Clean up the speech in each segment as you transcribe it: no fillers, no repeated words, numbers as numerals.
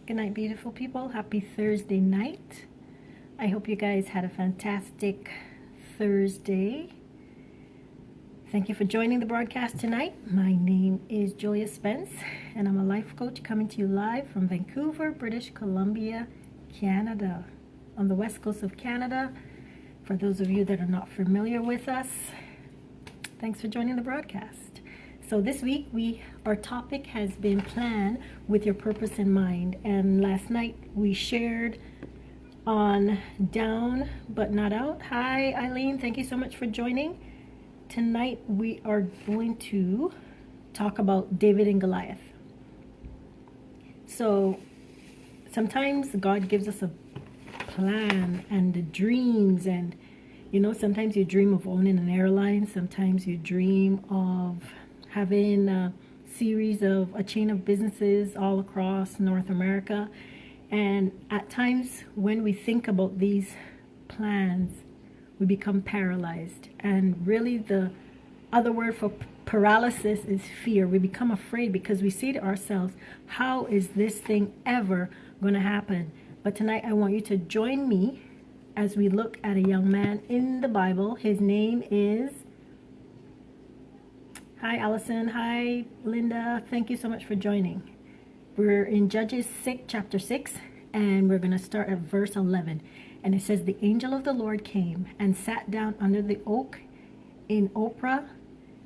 Good night, beautiful people. Happy Thursday night. I hope you guys had a fantastic Thursday. Thank you for joining the broadcast tonight. My name is Julia Spence, and I'm a life coach coming to you live from Vancouver, British Columbia, Canada. On the west coast of Canada. For those of you that are not familiar with us, thanks for joining the broadcast. So this week, our topic has been plan with your purpose in mind. And last night we shared on down but not out. Hi Eileen, thank you so much for joining. Tonight we are going to talk about David and Goliath. So sometimes God gives us a plan and the dreams, and sometimes you dream of owning an airline, sometimes you dream of having a series of a chain of businesses all across North America. And at times when we think about these plans, we become paralyzed. And really the other word for paralysis is fear. We become afraid because we say to ourselves, how is this thing ever going to happen? But tonight I want you to join me as we look at a young man in the Bible. His name is... Hi, Allison. Hi, Linda. Thank you so much for joining. We're in Judges 6, chapter 6, and we're going to start at verse 11. And it says, the angel of the Lord came and sat down under the oak in Ophrah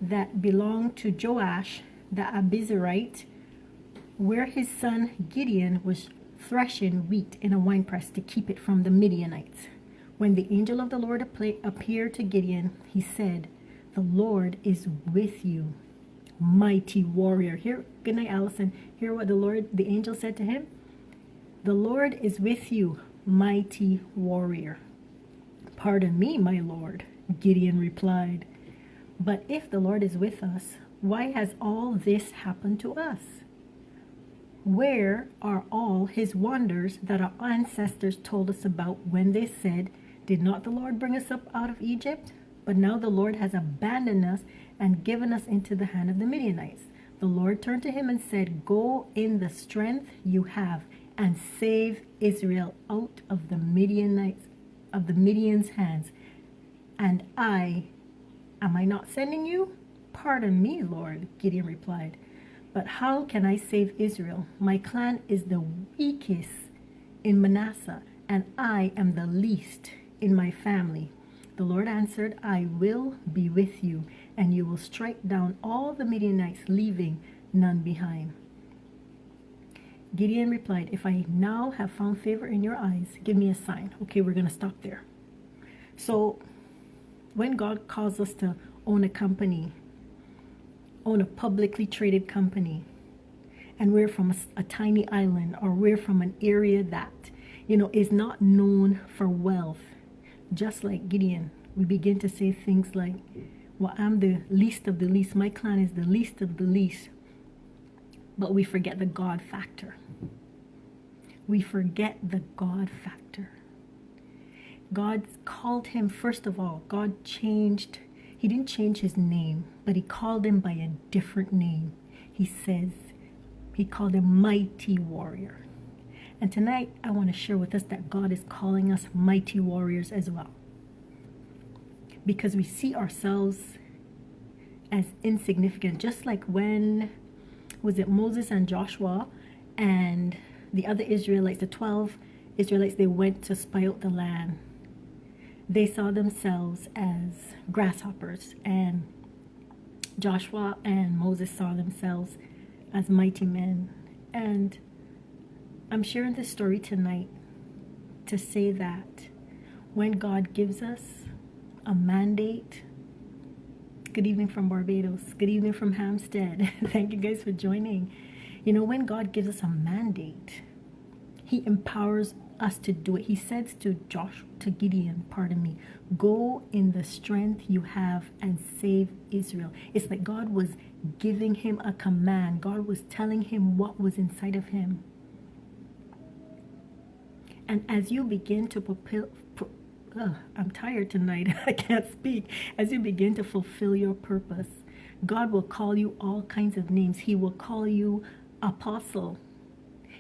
that belonged to Joash the Abizarite, where his son Gideon was threshing wheat in a winepress to keep it from the Midianites. When the angel of the Lord appeared to Gideon, he said, the Lord is with you, mighty warrior. Good night, Allison. Hear what the angel said to him. The Lord is with you, mighty warrior. Pardon me, my Lord, Gideon replied. But if the Lord is with us, why has all this happened to us? Where are all his wonders that our ancestors told us about when they said, did not the Lord bring us up out of Egypt? But now the Lord has abandoned us and given us into the hand of the Midianites. The Lord turned to him and said, go in the strength you have and save Israel out of the Midianites, of the Midian's hands. And am I not sending you? Pardon me, Lord, Gideon replied. But how can I save Israel? My clan is the weakest in Manasseh, and I am the least in my family. The Lord answered, I will be with you, and you will strike down all the Midianites, leaving none behind. Gideon replied, if I now have found favor in your eyes, give me a sign. Okay, we're going to stop there. So when God calls us to own a company, own a publicly traded company, and we're from a tiny island, or we're from an area that, is not known for wealth, just like Gideon, we begin to say things like, well, I'm the least of the least. My clan is the least of the least. But we forget the God factor. We forget the God factor. God called him, first of all, he didn't change his name, but he called him by a different name. He called him mighty warrior. And tonight, I want to share with us that God is calling us mighty warriors as well. Because we see ourselves as insignificant. Just like when, was it Moses and Joshua and the other Israelites, the 12 Israelites, they went to spy out the land. They saw themselves as grasshoppers. And Joshua and Moses saw themselves as mighty men. And I'm sharing this story tonight to say that when God gives us a mandate, good evening from Barbados, good evening from Hampstead, thank you guys for joining. When God gives us a mandate, he empowers us to do it. He says to Gideon, go in the strength you have and save Israel. It's like God was giving him a command. God was telling him what was inside of him. And as you begin to I'm tired tonight. I can't speak. As you begin to fulfill your purpose, God will call you all kinds of names. He will call you apostle.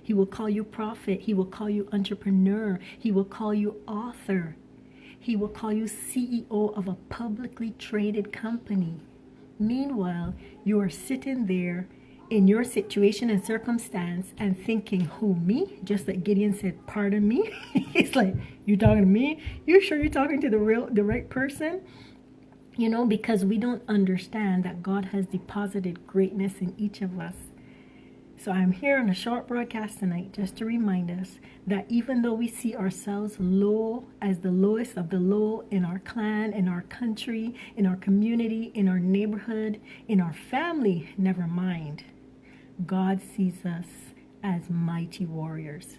He will call you prophet. He will call you entrepreneur. He will call you author. He will call you CEO of a publicly traded company. Meanwhile, you are sitting there in your situation and circumstance and thinking, who, me? Just like Gideon said, pardon me. He's like, you talking to me? You sure you're talking to the right person? You know, because we don't understand that God has deposited greatness in each of us. So I'm here on a short broadcast tonight just to remind us that even though we see ourselves low as the lowest of the low in our clan, in our country, in our community, in our neighborhood, in our family, never mind. God sees us as mighty warriors.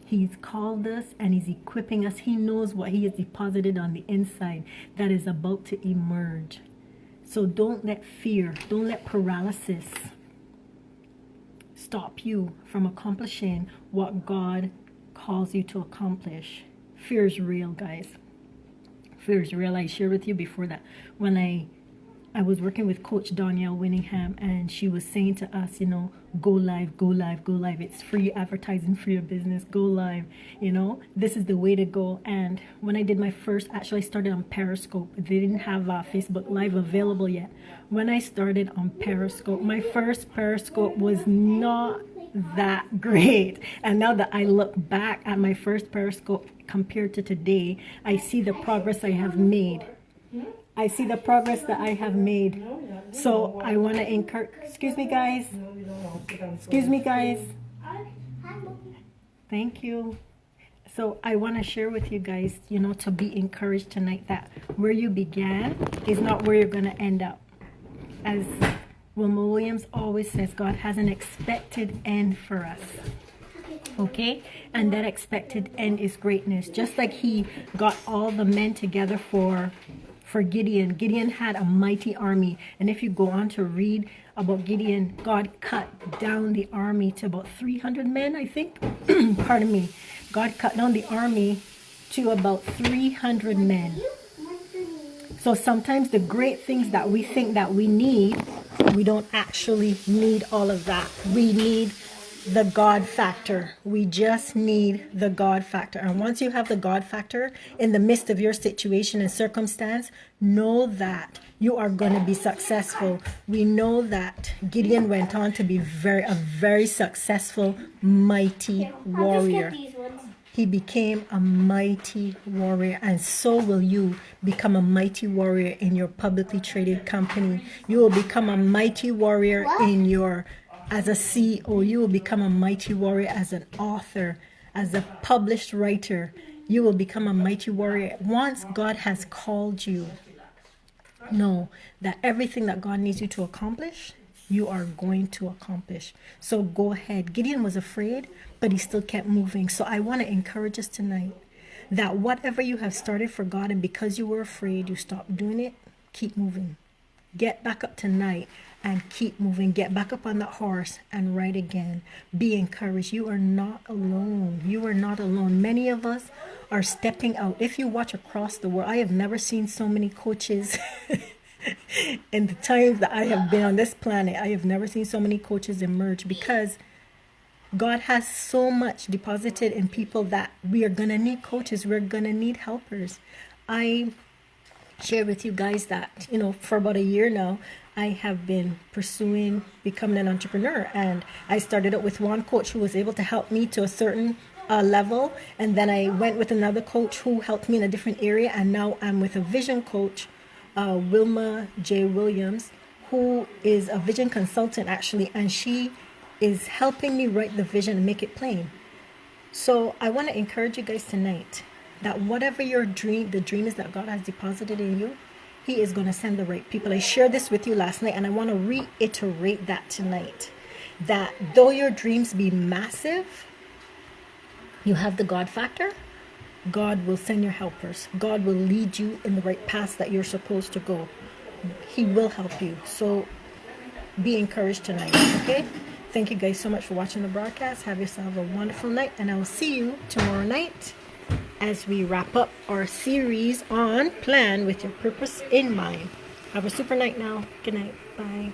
He's called us and he's equipping us. He knows what he has deposited on the inside that is about to emerge. So don't let fear, don't let paralysis stop you from accomplishing what God calls you to accomplish. Fear is real, guys. Fear is real. I shared with you before that when I was working with Coach Danielle Winningham, and she was saying to us, you know, go live, go live, go live. It's free advertising for your business. Go live. You know, this is the way to go. And when I did my first, actually I started on Periscope. They didn't have Facebook Live available yet. When I started on Periscope, my first Periscope was not that great. And now that I look back at my first Periscope compared to today, I see the progress I have made. I see the progress that I have made. So I want to encourage, excuse me guys. Thank you. So I want to share with you guys, you know, to be encouraged tonight that where you began is not where you're going to end up. As Wilma Williams always says, God has an expected end for us. Okay, and that expected end is greatness. Just like he got all the men together for Gideon. Gideon had a mighty army, and if you go on to read about Gideon, God cut down the army to about 300 men, I think. Pardon me. God cut down the army to about 300 men. So sometimes the great things that we think that we need, we don't actually need all of that. We need the God factor. We just need the God factor. And once you have the God factor in the midst of your situation and circumstance, know that you are going to be successful. We know that Gideon went on to be a very successful, mighty warrior. He became a mighty warrior, and so will you become a mighty warrior in your publicly traded company. You will become a mighty warrior as a CEO. You will become a mighty warrior as an author, as a published writer. You will become a mighty warrior. Once God has called you, know that everything that God needs you to accomplish, you are going to accomplish. So go ahead. Gideon was afraid, but he still kept moving. So I want to encourage us tonight that whatever you have started for God, and because you were afraid, you stopped doing it, keep moving. Get back up tonight and keep moving. Get back up on that horse and ride again. Be encouraged. You are not alone. You are not alone. Many of us are stepping out. If you watch across the world, I have never seen so many coaches in the times that I have been on this planet. I have never seen so many coaches emerge, because God has so much deposited in people that we are going to need coaches. We're going to need helpers. I share with you guys that, you know, for about a year now, I have been pursuing becoming an entrepreneur. And I started out with one coach who was able to help me to a certain level. And then I went with another coach who helped me in a different area. And now I'm with a vision coach, Wilma J. Williams, who is a vision consultant actually. And she is helping me write the vision and make it plain. So I want to encourage you guys tonight that whatever your dream, the dream is that God has deposited in you, He is going to send the right people. I shared this with you last night, and I want to reiterate that tonight. That though your dreams be massive, you have the God factor, God will send your helpers. God will lead you in the right path that you're supposed to go. He will help you. So be encouraged tonight, okay? Thank you guys so much for watching the broadcast. Have yourself a wonderful night, and I will see you tomorrow night as we wrap up our series on Plan with Your Purpose in Mind. Have a super night now. Good night. Bye.